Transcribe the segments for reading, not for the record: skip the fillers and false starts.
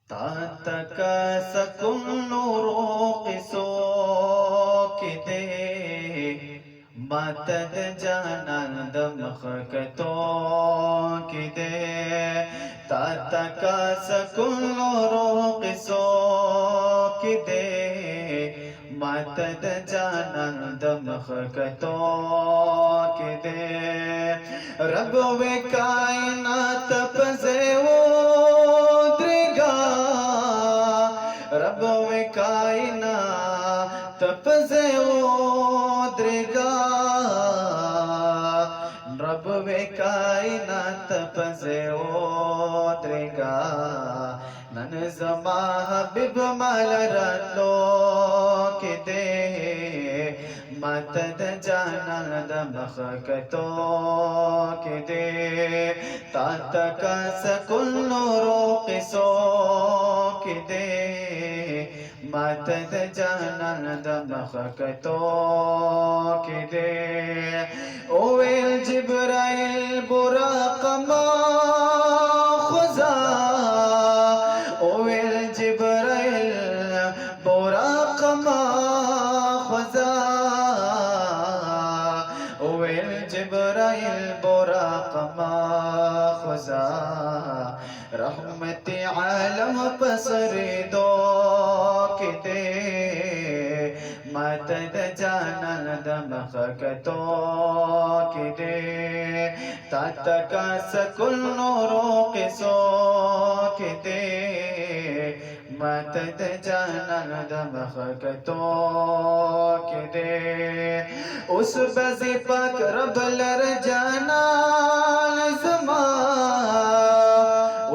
تتكاسكم نور قصوكده ماتد جانان دمخكتوكده تتكاسكم نور قصوكده ماتد جانان دمخكتوكده رب وکائنات پزیو رب و کائنات پزے ودرگا رب و کائنات پزے ودرگا نن زما حبیب مال راتلو کی دے ماتد جانان دمخکتو کی دے تاتکا سکل نورو قصو کی دے ماتد جانان دمخکتو کی دے اویل جبرائیل براق ما خزا اویل جبرائیل براق ما خزا اویل جبرائیل براق ما خزا رحمت عالم پسریدو کی دے ماتد جانان دمخکتو کی دے تاتکا سکل نورو قصو کی دے ماتد جانان دمخکتو کی دے اس بزی پاک رب لر جانان زمان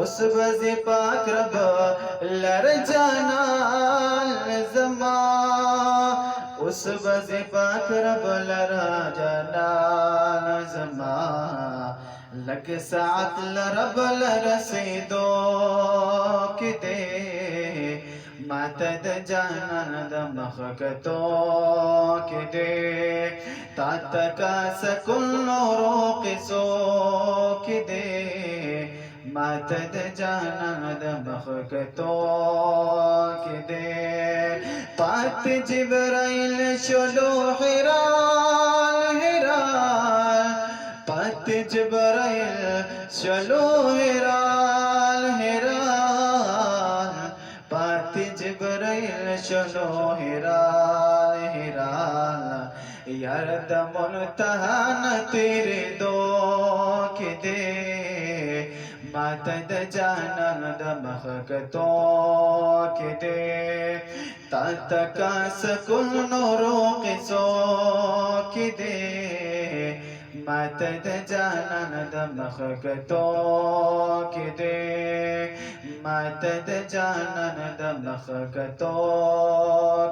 اس بزی پاک رب لر جانان زمان اس بزی پاک رب لر جانان زمان لگ ساعت لرب لرسیدو کی دے ماتد جانان دمخکتو کی دے تاتکا سکل نورو قصو کی دے ماتد جانان دمخکتو کی دے پات جبرائیل شلو حرال حرال پات جبرائیل شلو حرال حرال پات جبرائیل شلو حرال حرال یارد منتہان تیرے دو کی دے ماتد جانان دمخکتو کی دے تاتکا سکل نورو قصو کی دے ماتد جانان دمخکتو کی دے ماتد جانان دمخکتو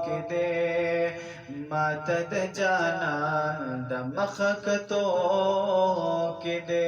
کی دے ماتد جانان دمخکتو کی دے